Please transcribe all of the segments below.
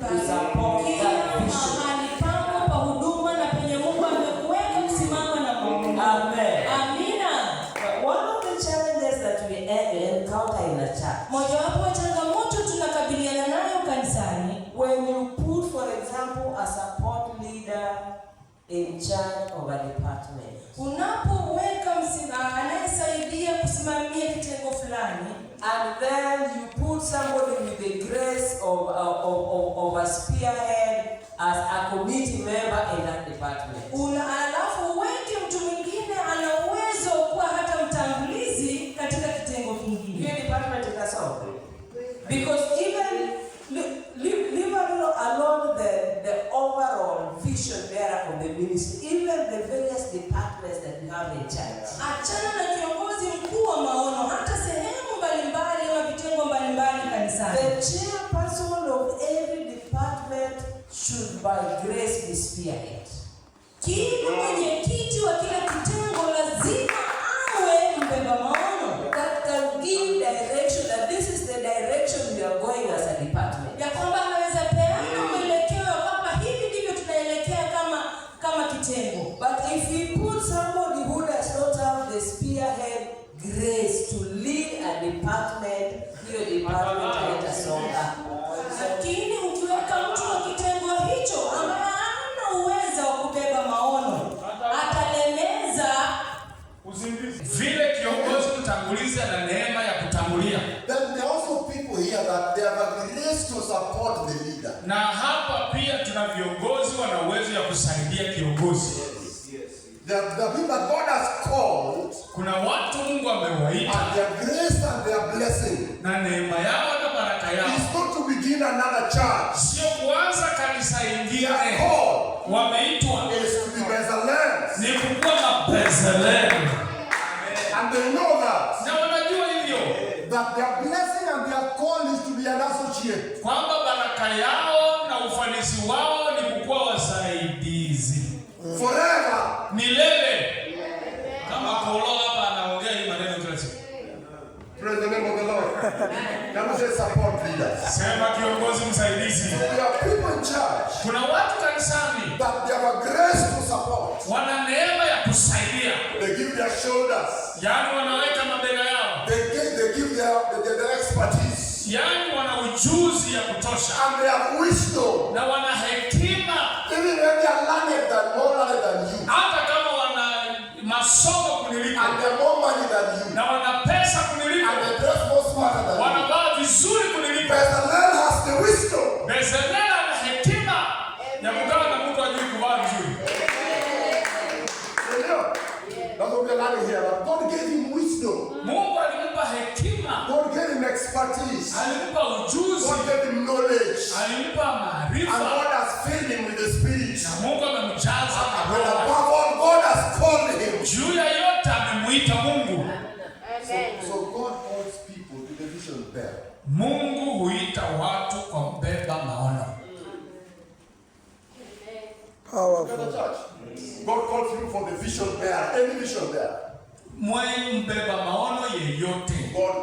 to support that vision. Mahali pangu pa huduma na penye Mungu amekuweka kusimama na Mungu. Amen. Amina. One of the challenges that we encounter in a church, Mojawapo wa changamoto tunakabiliana nayo kanisani, when you put, for example, a support leader in charge of a department, unapoweka anayesaidia kusimamia kitengo fulani, and then you put somebody with the grace of a spearhead as a committee member in that department. Alafu uweke mtu mwingine ana uwezo kuwa hata mtangulizi katika kitengo kingine, Your department is solved. Because even leave alone the overall vision there of the ministry, even the various departments that you have in church. Achana na kiongozi mkuu wa maono, hata sehemu mbalimbali na vitengo mbalimbali kanisani. The chairperson of every department should by grace be spearhead. Kila mwenyekiti wa kila kitengo lazima awe mbeba maono. That can give direction, that this is the direction we are going as a department. Ya kwamba anaweza peana mwelekeo kwamba hivi ndivyo tunaelekea kama kitengo. But if we put somebody who does not have the spearhead grace to lead a department, your department haitasonga. Lakini ukiweka mtu wa kitengo hicho ambaye hana uwezo wa kubeba maono, atalemeza vile kiongozi mtangulizi ana neema ya kutangulia. Then there are also people here that they have a grace to support the leader. Na hapa pia tuna viongozi wana uwezo ya kusaidia kiongozi. The people that God has called, Kuna watu Mungu amewaita and their grace and their blessing na neema yao na baraka yao is not to begin another church. sio kuanza kanisa ingine. Call Wameitwa is to be Bezalel. ni kukuwa mabezaleli, And they know that na wanajua hivyo their blessing and their call is to be an associate. kwamba baraka yao na ufanisi wao ni kukuwa wasaidizi Forever. milele. Kama Paulo hapa anaongea hii maneno kila siku. Praise the name of the Lord. Can we say support leaders? Sema kiongozi msaidizi. There are people in church Kuna watu kanisani that they have a grace to support. wana neema ya kusaidia, They give their shoulders. yaani wanaweka mabega yao, They give their expertise. yaani wana ujuzi ya kutosha And they have wisdom. na wana hekima, Even when they are more learned than you. hata kama wana masomo kuniliko And they are more money than you. na wana pesa kuniliko, And they dress more smarter than you. wanavaa vizuri kuniliko. Bezalel has the wisdom. Bezaleli ana hekima ya kukaa na mtu ajui kuvaa vizuri. That's what we are learning here. That God gave him wisdom. Mungu alimpa hekima, God gave him expertise. alimpa ujuzi, God gave him knowledge. alimpa And maarifa, God has filled him with the Spirit. na Mungu amemjaza And na Roho. above all, God has called him. Juu ya yote amemuita Mungu. So God calls people to the vision bearer. Mungu huita watu kwa mbeba maono. Powerful. God calls you for the vision bearer. Any vision bearer. Mwenye mbeba maono yeyote.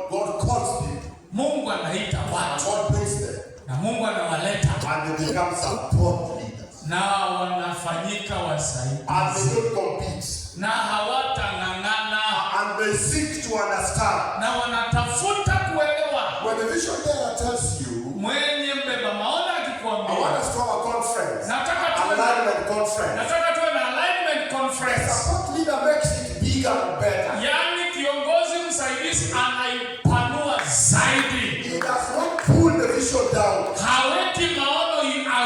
God calls people. Mungu anaita And watu God brings them. na Mungu anawaleta And they become support leaders. na wanafanyika And wasaidizi they don't compete. na hawatang'ang'ana And they seek to understand. na wanatafuta kuelewa. When the vision bearer tells you, Mwenye mbeba maono I want akikwambia us to have a conference. nataka tuwe Alignment conference. na alignment The conference, support leader makes it bigger and better. yaani kiongozi msaidizi anaipanua zaidi. He does not pull the vision down. Haweki maono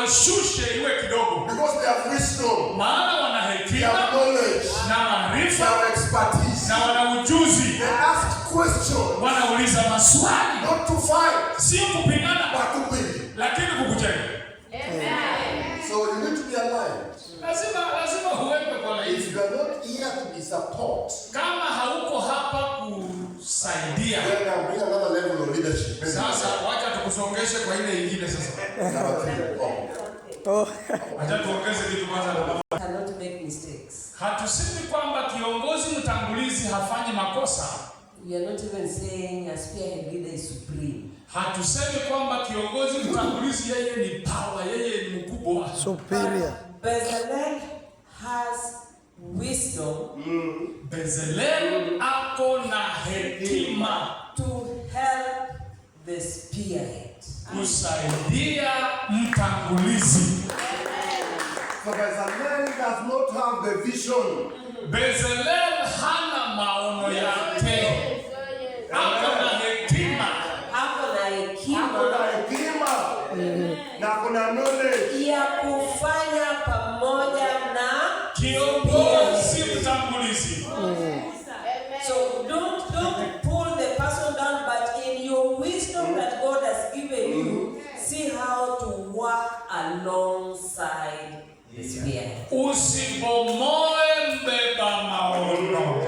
ashushe iwe kidogo, Because they have wisdom. maana wana They hekima have knowledge. na They maarifa have expertise. na wana ujuzi. They ask questions. Wanauliza maswali, Not to fight, sio kupingana, but to win. lakini kukujenga. So you need to be aligned. Lazima uwekwe kwa If laini. you are not here to be support, Kama hauko hapa kusaidia, then I'll bring another level of leadership. Maybe sasa wacha tukusongeshe kwa ile nyingine. Sasa number 3. acha tuongeze kitu kwanza. Cannot make mistakes. Hatusemi kwamba kiongozi mtangulizi hafanyi makosa. We are not even saying a spearhead leader is supreme. Hatusemi kwamba kiongozi mtangulizi yeye ni power, yeye ni mkubwa. Superior. Bezalel has wisdom. Bezalel ako na hekima To help the spearhead. kusaidia mtangulizi. So Bezalel does not have the vision. Bezalel hana maono yake. Ako na hekima. Ako na hekima. Ako na hekima. Na kuna knowledge. Ya kufanya pamoja na Kiongozi mtangulizi. So don't pull the person down, but in your wisdom that God has given you, see how to work alongside the spearhead. Usibomoe mbeba maono.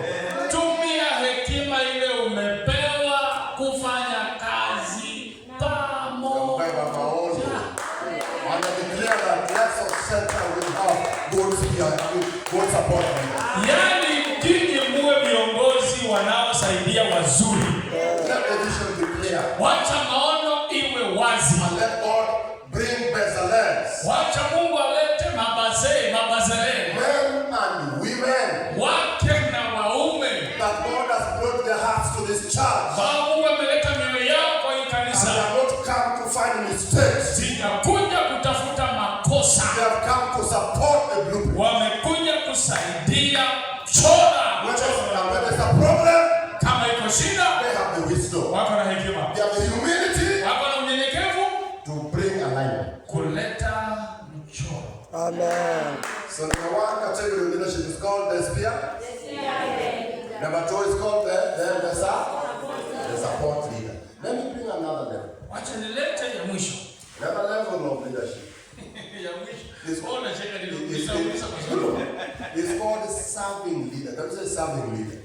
Tumia hekima ile umepewa kufanya kazi pamoja. And I declare that lots of center will have good spearhead, good support. Yaani nyinyi muwe viongozi wanaosaidia wazuri. Let the vision be clear. Wacha maono iwe wazi. And let God bring Bezalel, Wacha Mungu alete mabazele. men and women, Wake na waume. that God has brought their hearts to this church. Mungu ameleta mioyo yao kwa hii And they kanisa. have not come to find mistakes. Sinakuja kutafuta makosa. They have come to support the blueprint. Wamekuja kusaidia chora. When there's a problem, Kama iko shida, they have the wisdom. wako na hekima. They have the humility Wako na unyenyekevu to bring alignment. kuleta mchoro. Amen. So number one category of leadership is called the spear. Number two is called the support leader. Let me bring another level. Wacha nilete ya mwisho. Another level of leadership. Ya mwisho. It's Ona cheka nilikuuliza kwa sababu It's called serving leader. That is a serving leader.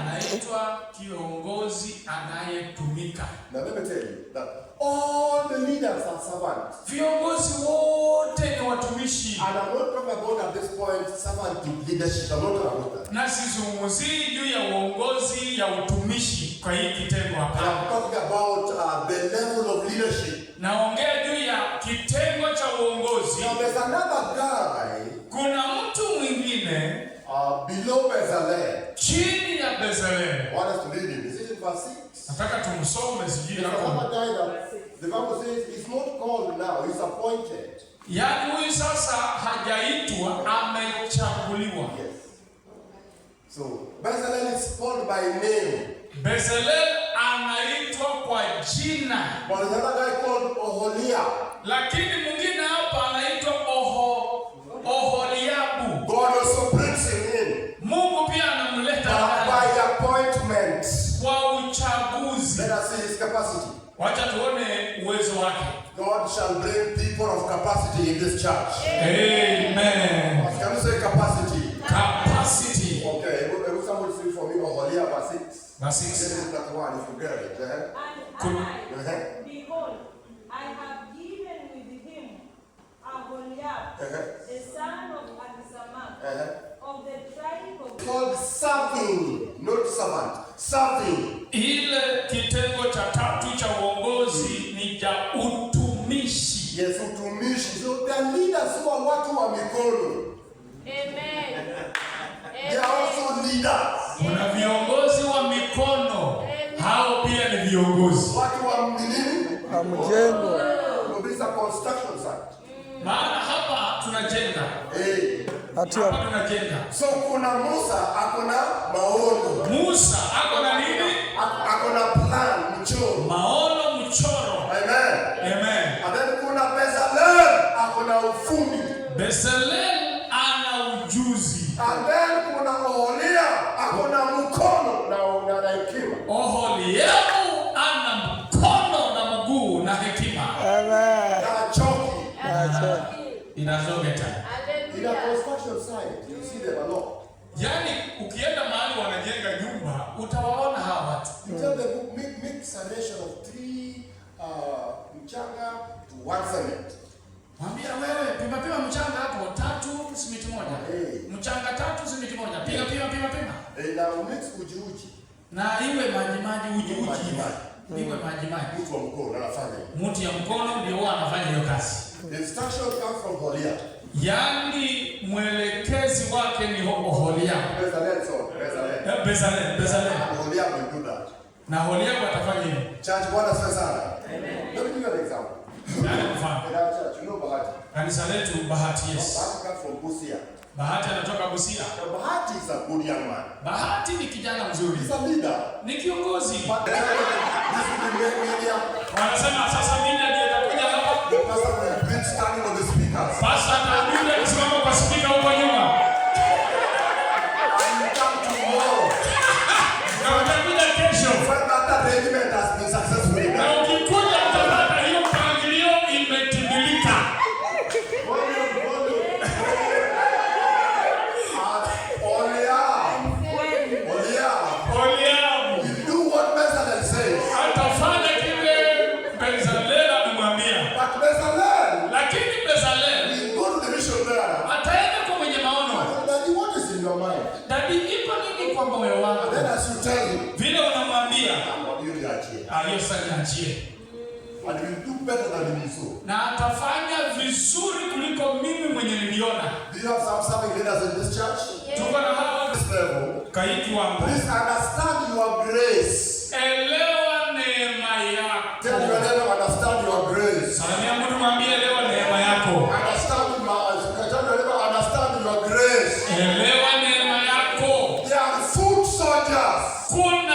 anaitwa kiongozi anayetumika. Now let me tell you that all the leaders are servants. Viongozi wote ni watumishi. And I'm not talking about at this point servant to leadership. I'm not talking about that. Na sizungumzii juu ya uongozi ya utumishi kwa hii kitengo I'm hapa. talking about the level of leadership. Naongea juu ya kitengo cha uongozi. Now there's another guy Kuna mtu mwingine below Bezalel. chini ya Bezalel. I want us to read him. This is in verse 6. Nataka tumsome sijui There's hapo. another guy that the Bible says he's not called now, he's appointed. Yaani huyu sasa hajaitwa, amechaguliwa. Yes. So Bezalel is called by name. Bezalel anaitwa kwa jina. But there's another guy called Oholiab. Lakini mwingine hapa anaitwa Oholiabu. God also brings him in. Mungu pia anamleta By appointment. kwa uchaguzi. Let us see his capacity. Wacha tuone uwezo wake. God shall bring people of capacity in this church. Amen. Can you say capacity? Capacity. Okay, will somebody say for me Oholiab verse 6? Verse This 6. is that one if you get it. Behold, I have given with him Aholiab, the son of Ahisamach, of the tribe of Called serving, not servant. Serving. Ile kitengo cha tatu cha uongozi ni cha utumishi. Yes, utumishi. So they are leaders who are watu wa mikono. Amen. They are also leaders. Kuna viongozi wa mikono. Hao pia ni viongozi. Watu wa nini? Mjengo. No, this is a construction site. Maana hapa tunajenga. Hey. Hapa tunajenga. So kuna Musa akona maono. Musa ako na nini? Akona plan, mchoro. Maono, mchoro. Amen. Amen. And then kuna Bezalel akona ufundi. Bezalel ana ujuzi. And then kuna Oholiab akona mkono na hekima. Oholiabu ana mkono na mguu na hekima. Amen. Na choki. Inazogeta. In a construction site, you see them a lot. Yaani ukienda mahali wanajenga nyumba utawaona hawa watu. You tell the book, mix a ratio of 3 mchanga to 1 cement. Mwambia wewe pima mchanga hapo 3 simiti moja. Mchanga 3 simiti moja. Pima. Na mix uji. Na iwe maji uji. Iwe maji maji. Mtu wa mkono anafanya hiyo. Mtu ya mkono ndio huwa anafanya hiyo kazi. The instruction comes from Holia. Yaani mwelekezi wake ni Holia. Bezalel. Holia will do that. Na Holia atafanya hivyo. Church, Bwana asifiwe sana. Let me give you an example. Yaani mfano. In our church, you know Bahati. Kanisa letu Bahati, yes. Bahati comes from Busia. Bahati anatoka Busia. Now, Bahati is a good young man. Bahati ni kijana mzuri. He's a leader. Ni kiongozi. But this is the main media. Wanasema sasa mimi ndiye nitakuja hapa. The pastor will preach standing on the speakers. Sasa atakuja kusimama kwa spika huko nyuma. And you come tomorrow. Na utakuja kesho. When that arrangement has been successfully Na done. ukikuja utapata hiyo mpangilio imetimilika. Oliamu. You do what Bezalel says. Atafanya kile Bezalel amemwambia. But Bezalel Lakini Bezalel will go to the mission there. ataenda kwa mwenye maono. Daddy, what is in your mind? Dadi, ipo nini kwa moyo And wako? then as you tell him, Vile unamwambia, you react. hiyo sasa niachie. And he will do better than you saw. Na atafanya vizuri kuliko mimi mwenye niliona. Do you have some serving leaders in this church? Tuko na hawa This level. kaiki wangu. Please understand your grace. Elewa neema Tell your yako. neighbor, understand your grace. Salamia mtu mwambie elewa neema yako. Understand tell your neighbor, understand your grace. Elewa neema yako. They are foot soldiers. Kuna